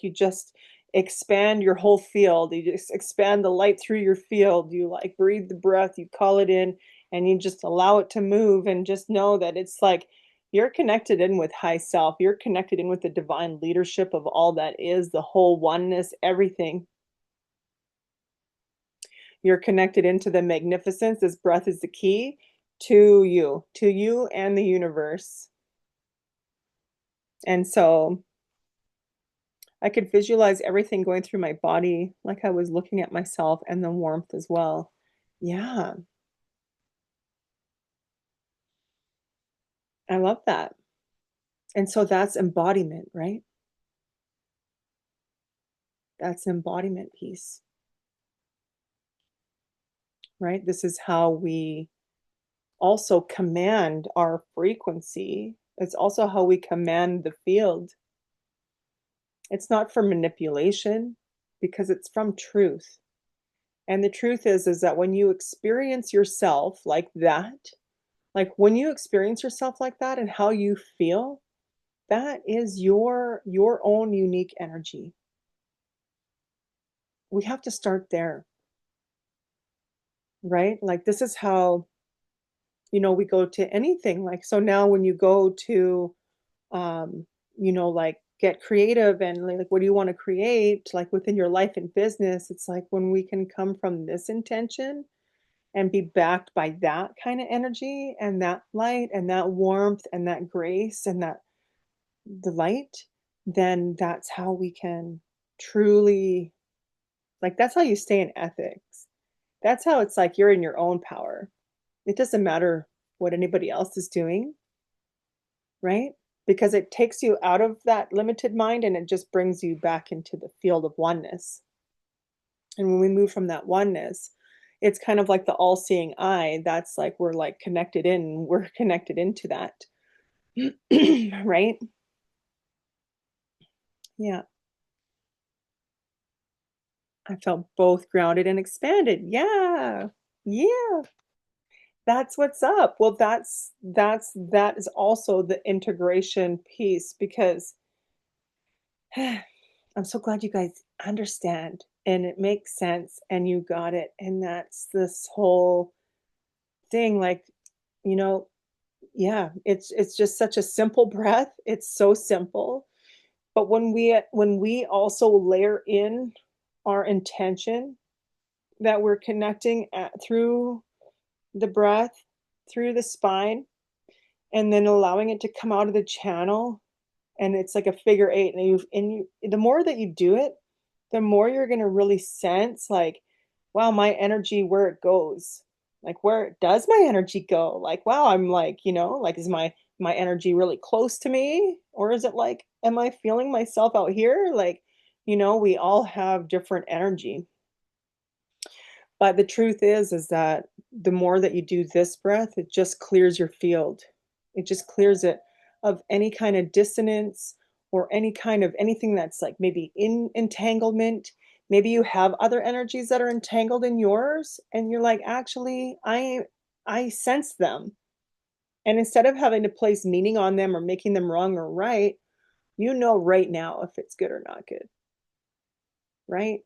you just expand your whole field. You just expand the light through your field. You like breathe the breath, you call it in, and you just allow it to move, and just know that it's like you're connected in with high self. You're connected in with the divine leadership of all that is, the whole oneness, everything. You're connected into the magnificence. This breath is the key to you and the universe. And so I could visualize everything going through my body like I was looking at myself, and the warmth as well. Yeah, I love that. And so that's embodiment, right? That's embodiment piece, right? This is how we also command our frequency. It's also how we command the field. It's not for manipulation because it's from truth. And the truth is that when you experience yourself like when you experience yourself like that and how you feel, that is your own unique energy. We have to start there, right? Like this is how, we go to anything. Like so now when you go to um, like get creative and like what do you want to create like within your life and business, it's like when we can come from this intention and be backed by that kind of energy and that light and that warmth and that grace and that delight, then that's how we can truly like that's how you stay in ethics. That's how it's like you're in your own power. It doesn't matter what anybody else is doing, right? Because it takes you out of that limited mind and it just brings you back into the field of oneness. And when we move from that oneness, it's kind of like the all-seeing eye. That's like we're like connected in, we're connected into that. Right? Yeah. I felt both grounded and expanded. Yeah. Yeah. That's what's up. Well, that is also the integration piece because I'm so glad you guys understand and it makes sense and you got it. And that's this whole thing like, you know, yeah, it's just such a simple breath. It's so simple. But when we also layer in our intention that we're connecting through the breath, through the spine, and then allowing it to come out of the channel, and it's like a figure eight, and you the more that you do it, the more you're going to really sense like, wow, my energy, where it goes, like where does my energy go, like wow, I'm like, like is my energy really close to me, or is it like am I feeling myself out here, like, we all have different energy. But the truth is that the more that you do this breath, it just clears your field. It just clears it. of any kind of dissonance or any kind of anything that's like maybe in entanglement. Maybe you have other energies that are entangled in yours, and you're like, actually, I sense them. And instead of having to place meaning on them or making them wrong or right, you know right now if it's good or not good, right?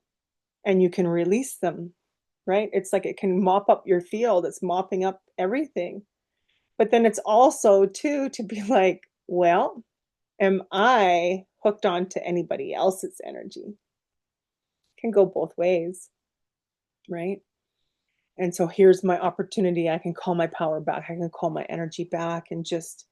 And you can release them, right? It's like it can mop up your field, it's mopping up everything. But then it's also too to be like, well, am I hooked on to anybody else's energy? Can go both ways, right? And so here's my opportunity. I can call my power back. I can call my energy back and just,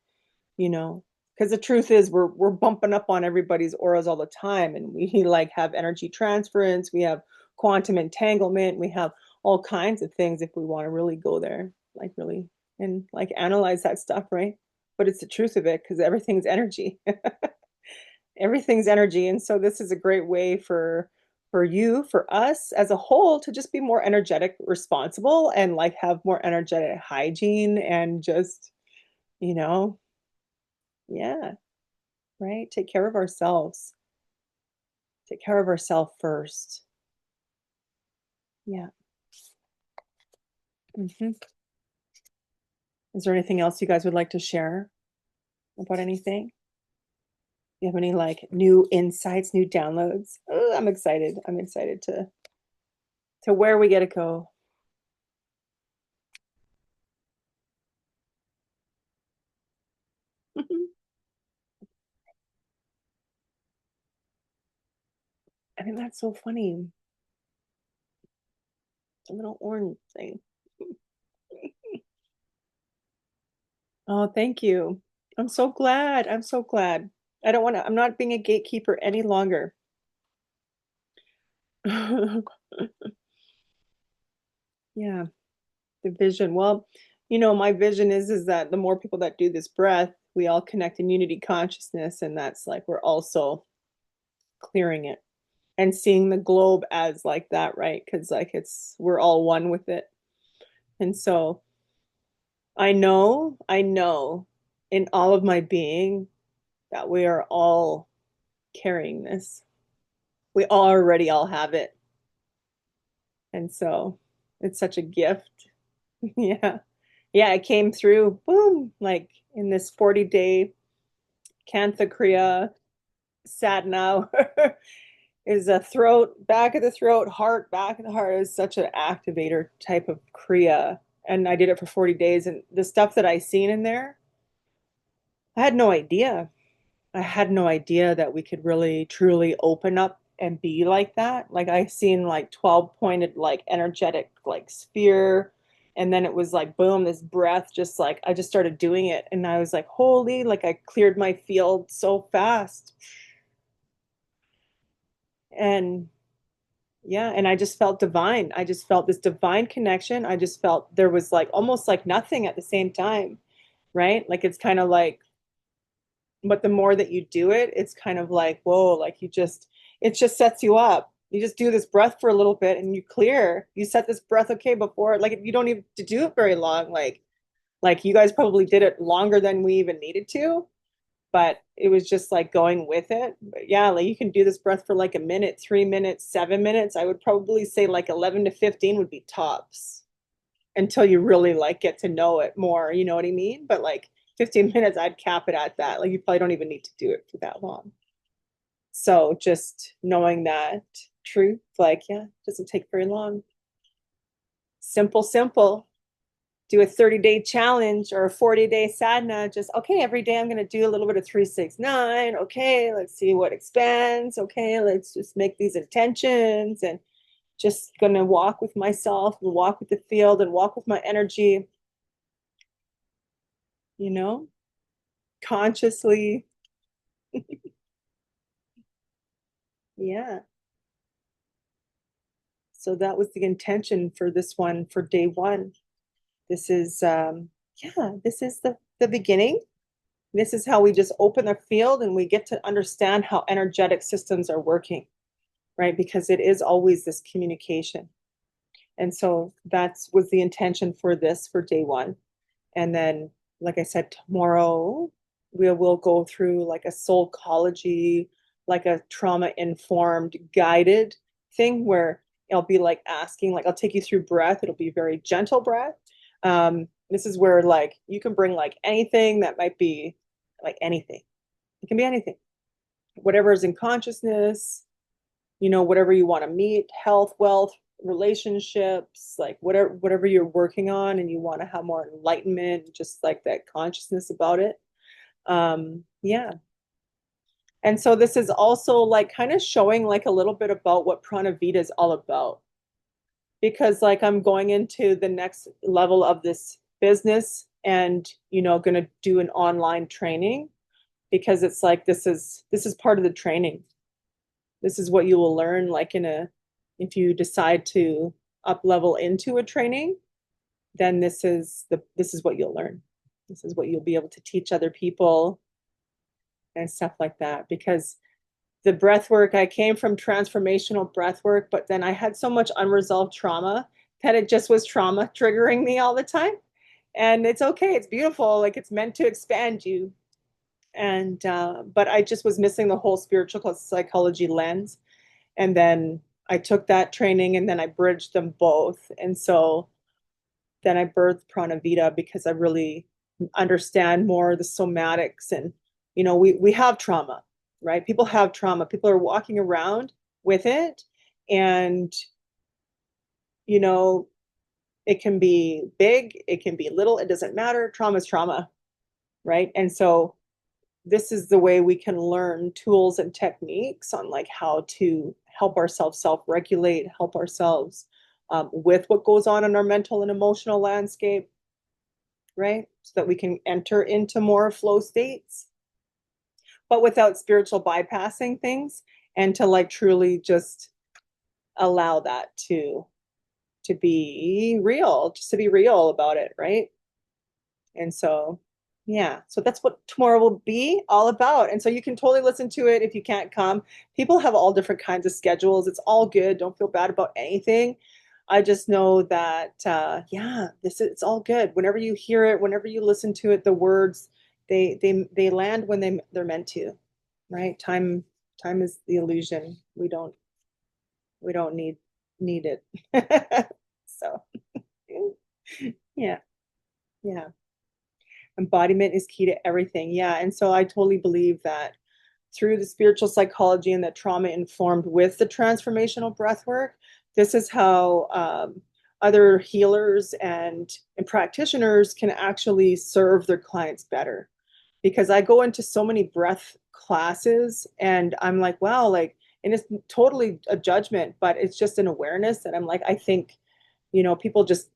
you know, because the truth is we're bumping up on everybody's auras all the time, and we like have energy transference, we have quantum entanglement, we have all kinds of things if we want to really go there, like really and like analyze that stuff, right? But it's the truth of it because everything's energy. Everything's energy, and so this is a great way for you, for us as a whole, to just be more energetic, responsible, and like have more energetic hygiene and just, you know, yeah, right? Take care of ourselves. Take care of ourselves first. Yeah. Hmm. Is there anything else you guys would like to share about anything? You have any like new insights, new downloads? Oh, I'm excited. I'm excited to where we get to go. I mean, that's so funny. It's a little orange thing. Oh, thank you. I'm so glad. I'm so glad. I don't want to, I'm not being a gatekeeper any longer. Yeah, the vision. Well, my vision is that the more people that do this breath, we all connect in unity consciousness, and that's like we're also clearing it and seeing the globe as like that, right? Because like we're all one with it. And so I know in all of my being that we are all carrying this. We already all have it. And so it's such a gift. Yeah. Yeah, it came through, boom, like in this 40-day Kantha Kriya sadhana is a throat, back of the throat, heart, back of the heart. It was such an activator type of Kriya. And I did it for 40 days. And the stuff that I seen in there, I had no idea. I had no idea that we could really truly open up and be like that. Like I seen like 12 pointed like energetic like sphere, and then it was like boom, this breath, just like I just started doing it and I was like, holy, like I cleared my field so fast. And yeah, and I just felt divine. I just felt this divine connection. I just felt there was like almost like nothing at the same time, right? Like it's kind of like, but the more that you do it, it's kind of like, whoa, like it just sets you up. You just do this breath for a little bit and you clear. You set this breath, okay, before, like you don't even to do it very long. Like you guys probably did it longer than we even needed to, but it was just like going with it. But yeah, like you can do this breath for like a minute, 3 minutes, 7 minutes. I would probably say like 11 to 15 would be tops until you really like get to know it more, you know what I mean? But like 15 minutes, I'd cap it at that. Like you probably don't even need to do it for that long. So just knowing that truth, like, yeah, it doesn't take very long. Simple, simple. Do a 30-day challenge or a 40-day sadhana. Just, okay, every day I'm going to do a little bit of 369. Okay, let's see what expands. Okay, let's just make these intentions and just going to walk with myself and walk with the field and walk with my energy, you know, consciously. Yeah. So that was the intention for this one for day one. This is yeah, this is the beginning. This is how we just open the field and we get to understand how energetic systems are working, right? Because it is always this communication. And so that's was the intention for this for day one. And then, like I said, tomorrow we will go through like a soulcology, like a trauma informed guided thing where I'll be like asking, like I'll take you through breath. It'll be very gentle breath. This is where like you can bring like anything that might be like anything. It can be anything, whatever is in consciousness, whatever you want to meet, health, wealth, relationships, like whatever you're working on and you want to have more enlightenment, just like that consciousness about it. Yeah. And so this is also like kind of showing like a little bit about what Prana Vida is all about. Because like I'm going into the next level of this business and, going to do an online training because it's like this is part of the training. This is what you will learn like if you decide to up level into a training, then this is what you'll learn. This is what you'll be able to teach other people and stuff like that. Because the breath work, I came from transformational breath work, but then I had so much unresolved trauma that it just was trauma triggering me all the time. And it's okay, it's beautiful, like it's meant to expand you. And but I just was missing the whole spiritual psychology lens. And then I took that training and then I bridged them both. And so then I birthed Prana Vida because I really understand more the somatics. And we have trauma, right? People have trauma. People are walking around with it, and you know it can be big, it can be little, it doesn't matter. Trauma is trauma, right? And so this is the way we can learn tools and techniques on like how to help ourselves self-regulate, help ourselves with what goes on in our mental and emotional landscape, right? So that we can enter into more flow states, but without spiritual bypassing things, and to like truly just allow that to be real, just to be real about it, right? And so yeah, so that's what tomorrow will be all about. And so you can totally listen to it if you can't come. People have all different kinds of schedules. It's all good. Don't feel bad about anything. I just know that yeah, it's all good. Whenever you hear it, whenever you listen to it, the words they land when they're meant to, right? Time is the illusion. We don't need it. So yeah, yeah. Embodiment is key to everything. Yeah. And so I totally believe that through the spiritual psychology and the trauma informed with the transformational breath work, this is how other healers and practitioners can actually serve their clients better. Because I go into so many breath classes and I'm like, wow, like, and it's totally a judgment, but it's just an awareness that I'm like, I think, people just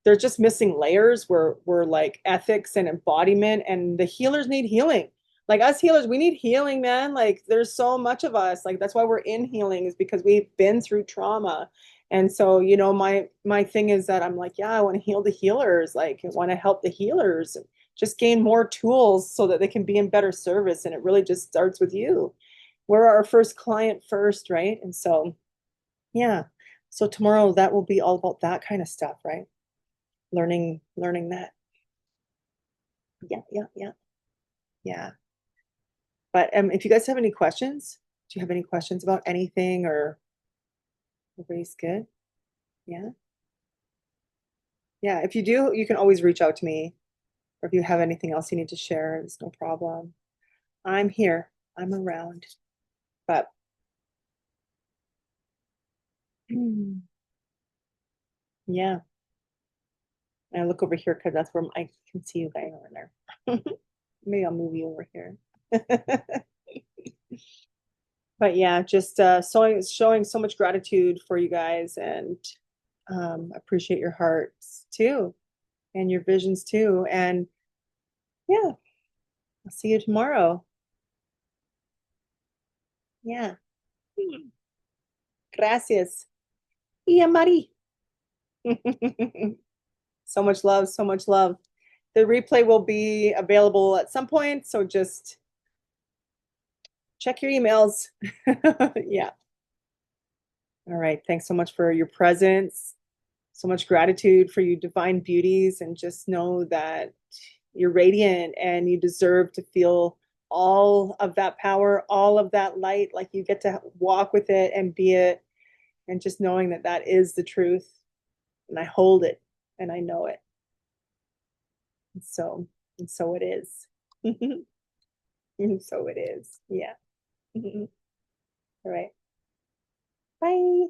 they're just missing layers where we're like ethics and embodiment, and the healers need healing. Like us healers, we need healing, man. Like there's so much of us. Like that's why we're in healing, is because we've been through trauma. And so, my thing is that I'm like, yeah, I want to heal the healers. Like I want to help the healers just gain more tools so that they can be in better service. And it really just starts with you. We're our first client first, right? And so, yeah. So tomorrow that will be all about that kind of stuff, right? Learning that. Yeah, yeah, yeah, yeah. But if you guys have any questions, do you have any questions about anything, or everybody's good? Yeah, yeah. If you do, you can always reach out to me, or if you have anything else you need to share, it's no problem. I'm here. I'm around. But yeah, and I look over here because that's where I can see you guys over there. Maybe I'll move you over here. But yeah, just showing so much gratitude for you guys, and appreciate your hearts too, and your visions too. And yeah, I'll see you tomorrow. Yeah. Gracias. Y Mari. So much love, so much love. The replay will be available at some point, so just check your emails. Yeah. All right. Thanks so much for your presence. So much gratitude for you divine beauties, and just know that You're radiant and you deserve to feel all of that power, all of that light. Like you get to walk with it and be it. And just knowing that that is the truth. And I hold it and I know it. And so it is. And so it is. Yeah. All right. Bye.